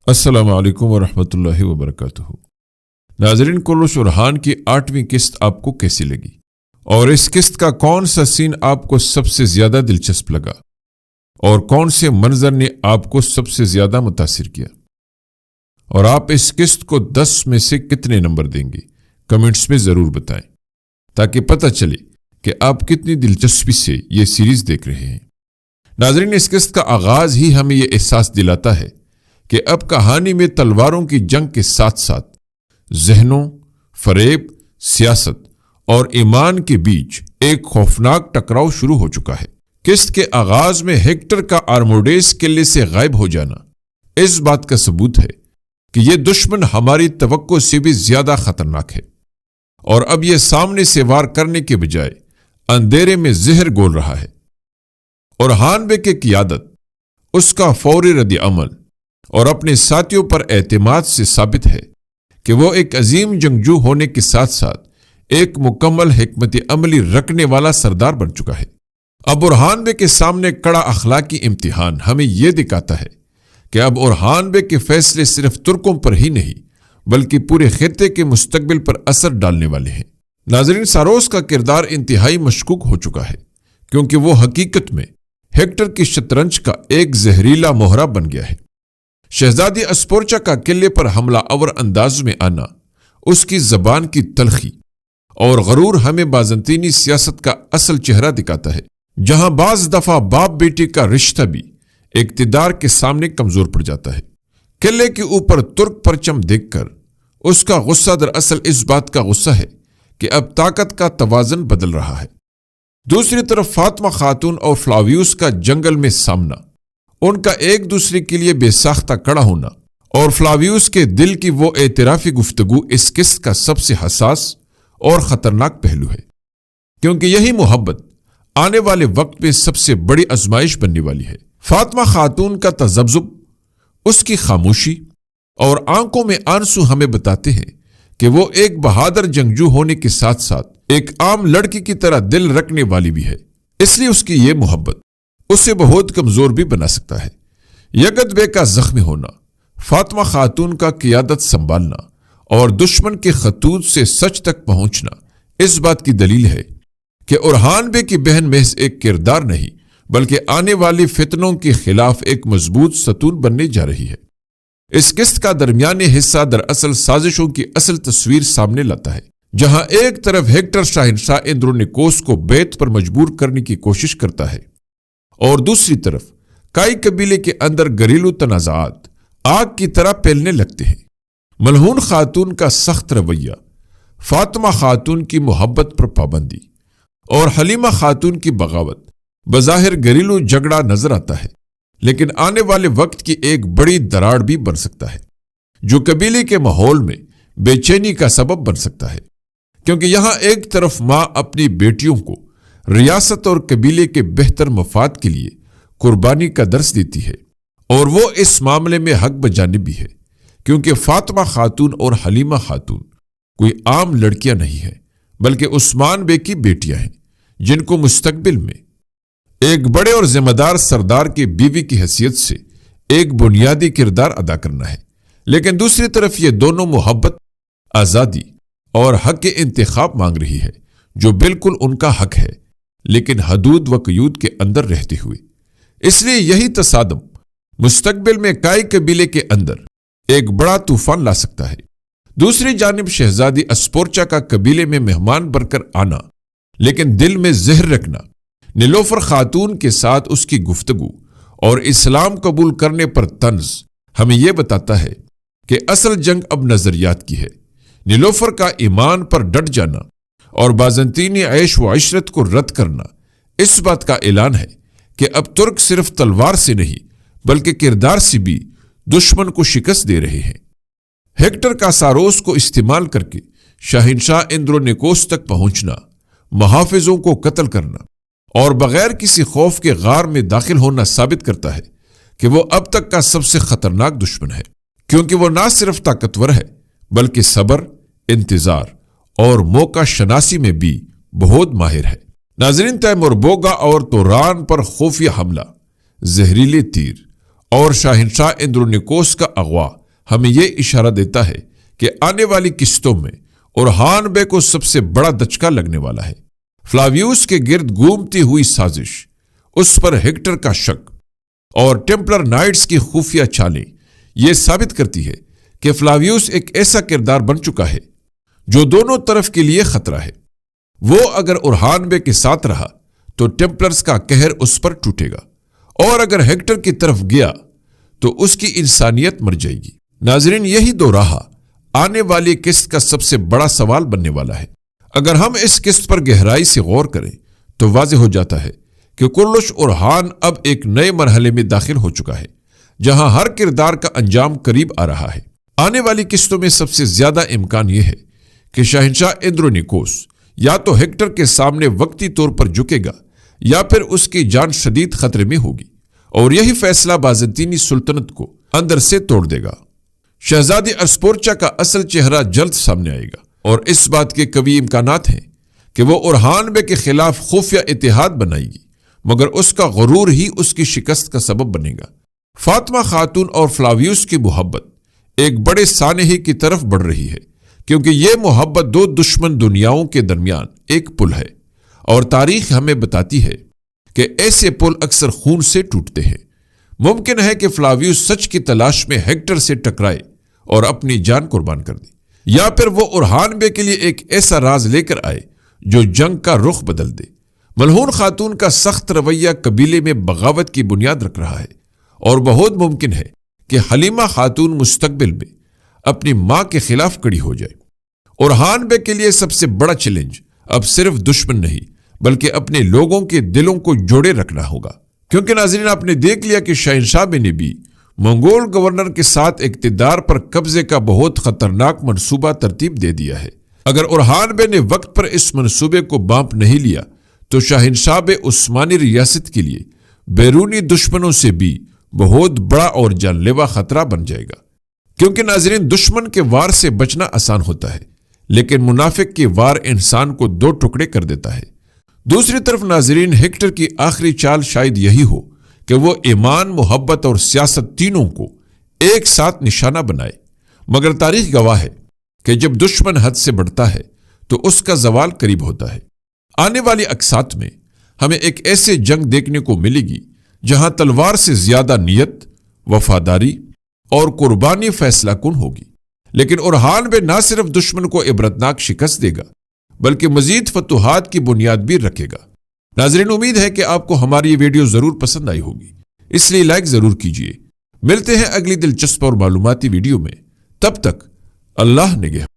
السلام علیکم ورحمۃ اللہ وبرکاتہ۔ ناظرین، کلش ارحان کی 8ویں قسط آپ کو کیسی لگی اور اس قسط کا کون سا سین آپ کو سب سے زیادہ دلچسپ لگا اور کون سے منظر نے آپ کو سب سے زیادہ متاثر کیا، اور آپ اس قسط کو 10 میں سے کتنے نمبر دیں گے؟ کمنٹس میں ضرور بتائیں تاکہ پتہ چلے کہ آپ کتنی دلچسپی سے یہ سیریز دیکھ رہے ہیں۔ ناظرین، اس قسط کا آغاز ہی ہمیں یہ احساس دلاتا ہے کہ اب کہانی میں تلواروں کی جنگ کے ساتھ ساتھ ذہنوں، فریب، سیاست اور ایمان کے بیچ ایک خوفناک ٹکراؤ شروع ہو چکا ہے۔ قسط کے آغاز میں ہیکٹر کا آرموڈیس قلعے سے غائب ہو جانا اس بات کا ثبوت ہے کہ یہ دشمن ہماری توقع سے بھی زیادہ خطرناک ہے، اور اب یہ سامنے سے وار کرنے کے بجائے اندھیرے میں زہر گول رہا ہے۔ ارحان بے کی قیادت، اس کا فوری رد عمل اور اپنے ساتھیوں پر اعتماد سے ثابت ہے کہ وہ ایک عظیم جنگجو ہونے کے ساتھ ساتھ ایک مکمل حکمت عملی رکھنے والا سردار بن چکا ہے۔ اب ارحان بے کے سامنے کڑا اخلاقی امتحان ہمیں یہ دکھاتا ہے کہ اب ارحان بے کے فیصلے صرف ترکوں پر ہی نہیں بلکہ پورے خطے کے مستقبل پر اثر ڈالنے والے ہیں۔ ناظرین، ساروس کا کردار انتہائی مشکوک ہو چکا ہے کیونکہ وہ حقیقت میں ہیکٹر کی شطرنج کا ایک زہریلا مہرہ بن گیا ہے۔ شہزادی اسپورچا کا قلعے پر حملہ آور انداز میں آنا، اس کی زبان کی تلخی اور غرور ہمیں بازنطینی سیاست کا اصل چہرہ دکھاتا ہے، جہاں بعض دفعہ باپ بیٹی کا رشتہ بھی اقتدار کے سامنے کمزور پڑ جاتا ہے۔ قلعے کے اوپر ترک پرچم دیکھ کر اس کا غصہ دراصل اس بات کا غصہ ہے کہ اب طاقت کا توازن بدل رہا ہے۔ دوسری طرف فاطمہ خاتون اور فلاویوس کا جنگل میں سامنا، ان کا ایک دوسرے کے لیے بے ساختہ کھڑا ہونا اور فلاویوس کے دل کی وہ اعترافی گفتگو اس قسط کا سب سے حساس اور خطرناک پہلو ہے، کیونکہ یہی محبت آنے والے وقت میں سب سے بڑی آزمائش بننے والی ہے۔ فاطمہ خاتون کا تذبذب، اس کی خاموشی اور آنکھوں میں آنسو ہمیں بتاتے ہیں کہ وہ ایک بہادر جنگجو ہونے کے ساتھ ساتھ ایک عام لڑکی کی طرح دل رکھنے والی بھی ہے، اس لیے اس کی یہ محبت اسے بہت کمزور بھی بنا سکتا ہے۔ یگت بے کا زخمی ہونا، فاطمہ خاتون کا قیادت سنبھالنا اور دشمن کے خطوط سے سچ تک پہنچنا اس بات کی دلیل ہے کہ ارحان بے کی بہن محض ایک کردار نہیں بلکہ آنے والی فتنوں کے خلاف ایک مضبوط ستون بننے جا رہی ہے۔ اس قسط کا درمیانی حصہ دراصل سازشوں کی اصل تصویر سامنے لاتا ہے، جہاں ایک طرف ہیکٹر شاہنشاہ اندرونیکوس کو بیعت پر مجبور کرنے کی کوشش کرتا ہے اور دوسری طرف کائی قبیلے کے اندر گھریلو تنازعات آگ کی طرح پھیلنے لگتے ہیں۔ ملعون خاتون کا سخت رویہ، فاطمہ خاتون کی محبت پر پابندی اور حلیمہ خاتون کی بغاوت بظاہر گھریلو جھگڑا نظر آتا ہے، لیکن آنے والے وقت کی ایک بڑی دراڑ بھی بن سکتا ہے جو قبیلے کے ماحول میں بے چینی کا سبب بن سکتا ہے، کیونکہ یہاں ایک طرف ماں اپنی بیٹیوں کو ریاست اور قبیلے کے بہتر مفاد کے لیے قربانی کا درس دیتی ہے، اور وہ اس معاملے میں حق بجانب ہے، کیونکہ فاطمہ خاتون اور حلیمہ خاتون کوئی عام لڑکیاں نہیں ہیں بلکہ عثمان بے کی بیٹیاں ہیں جن کو مستقبل میں ایک بڑے اور ذمہ دار سردار کی بیوی کی حیثیت سے ایک بنیادی کردار ادا کرنا ہے۔ لیکن دوسری طرف یہ دونوں محبت، آزادی اور حق انتخاب مانگ رہی ہے، جو بالکل ان کا حق ہے لیکن حدود و قیود کے اندر رہتے ہوئے۔ اس لیے یہی تصادم مستقبل میں کائی قبیلے کے اندر ایک بڑا طوفان لا سکتا ہے۔ دوسری جانب شہزادی اسپورچا کا قبیلے میں مہمان بن کر آنا لیکن دل میں زہر رکھنا، نیلوفر خاتون کے ساتھ اس کی گفتگو اور اسلام قبول کرنے پر طنز ہمیں یہ بتاتا ہے کہ اصل جنگ اب نظریات کی ہے۔ نیلوفر کا ایمان پر ڈٹ جانا اور بازنطینی عیش و عشرت کو رد کرنا اس بات کا اعلان ہے کہ اب ترک صرف تلوار سے نہیں بلکہ کردار سے بھی دشمن کو شکست دے رہے ہیں۔ ہیکٹر کا ساروس کو استعمال کر کے شاہنشاہ اندرونیکوس تک پہنچنا، محافظوں کو قتل کرنا اور بغیر کسی خوف کے غار میں داخل ہونا ثابت کرتا ہے کہ وہ اب تک کا سب سے خطرناک دشمن ہے، کیونکہ وہ نہ صرف طاقتور ہے بلکہ صبر، انتظار اور موقع شناسی میں بھی بہت ماہر ہے۔ ناظرین، تیمور بوگا اور توران پر خفیہ حملہ، زہریلے تیر اور شاہنشاہ اندرونیکوس کا اغوا ہمیں یہ اشارہ دیتا ہے کہ آنے والی قسطوں میں اورہان بے کو سب سے بڑا دھچکا لگنے والا ہے۔ فلاویوس کے گرد گھومتی ہوئی سازش، اس پر ہیکٹر کا شک اور ٹیمپلر نائٹس کی خفیہ چالیں یہ ثابت کرتی ہے کہ فلاویوس ایک ایسا کردار بن چکا ہے جو دونوں طرف کے لیے خطرہ ہے۔ وہ اگر اورہان بے کے ساتھ رہا تو ٹیمپلرز کا قہر اس پر ٹوٹے گا، اور اگر ہیکٹر کی طرف گیا تو اس کی انسانیت مر جائے گی۔ ناظرین، یہی دو راہ آنے والی قسط کا سب سے بڑا سوال بننے والا ہے۔ اگر ہم اس قسط پر گہرائی سے غور کریں تو واضح ہو جاتا ہے کہ کرلش اورہان اب ایک نئے مرحلے میں داخل ہو چکا ہے، جہاں ہر کردار کا انجام قریب آ رہا ہے۔ آنے والی قسطوں میں سب سے زیادہ امکان یہ ہے کہ شاہنشاہ اندرونیکوس یا تو ہیکٹر کے سامنے وقتی طور پر جھکے گا یا پھر اس کی جان شدید خطرے میں ہوگی، اور یہی فیصلہ بازنطینی سلطنت کو اندر سے توڑ دے گا۔ شہزادی اسپورچا کا اصل چہرہ جلد سامنے آئے گا، اور اس بات کے قوی امکانات ہیں کہ وہ اورہان بے کے خلاف خفیہ اتحاد بنائے گی، مگر اس کا غرور ہی اس کی شکست کا سبب بنے گا۔ فاطمہ خاتون اور فلاویوس کی محبت ایک بڑے سانحے کی طرف بڑھ رہی ہے، کیونکہ یہ محبت دو دشمن دنیاؤں کے درمیان ایک پل ہے، اور تاریخ ہمیں بتاتی ہے کہ ایسے پل اکثر خون سے ٹوٹتے ہیں۔ ممکن ہے کہ فلاویوس سچ کی تلاش میں ہیکٹر سے ٹکرائے اور اپنی جان قربان کر دے، یا پھر وہ اورہان بے کے لیے ایک ایسا راز لے کر آئے جو جنگ کا رخ بدل دے۔ ملعون خاتون کا سخت رویہ قبیلے میں بغاوت کی بنیاد رکھ رہا ہے، اور بہت ممکن ہے کہ حلیمہ خاتون مستقبل میں اپنی ماں کے خلاف کڑی ہو جائے۔ اورہان بے کے لیے سب سے بڑا چیلنج اب صرف دشمن نہیں بلکہ اپنے لوگوں کے دلوں کو جوڑے رکھنا ہوگا، کیونکہ ناظرین آپ نے دیکھ لیا کہ شہنشاہ نے بھی منگول گورنر کے ساتھ اقتدار پر قبضے کا بہت خطرناک منصوبہ ترتیب دے دیا ہے۔ اگر اورہان بے نے وقت پر اس منصوبے کو بانپ نہیں لیا تو شہنشاہ عثمانی ریاست کے لیے بیرونی دشمنوں سے بھی بہت بڑا اور جان لیوا خطرہ بن جائے گا، کیونکہ ناظرین دشمن کے وار سے بچنا آسان ہوتا ہے، لیکن منافق کے وار انسان کو دو ٹکڑے کر دیتا ہے۔ دوسری طرف ناظرین ہیکٹر کی آخری چال شاید یہی ہو کہ وہ ایمان، محبت اور سیاست تینوں کو ایک ساتھ نشانہ بنائے، مگر تاریخ گواہ ہے کہ جب دشمن حد سے بڑھتا ہے تو اس کا زوال قریب ہوتا ہے۔ آنے والی اقساط میں ہمیں ایک ایسے جنگ دیکھنے کو ملے گی جہاں تلوار سے زیادہ نیت، وفاداری اور قربانی فیصلہ کن ہوگی، لیکن اورہان بے نہ صرف دشمن کو عبرتناک شکست دے گا بلکہ مزید فتوحات کی بنیاد بھی رکھے گا۔ ناظرین، امید ہے کہ آپ کو ہماری یہ ویڈیو ضرور پسند آئی ہوگی، اس لیے لائک ضرور کیجئے۔ ملتے ہیں اگلی دلچسپ اور معلوماتی ویڈیو میں، تب تک اللہ نگہبان۔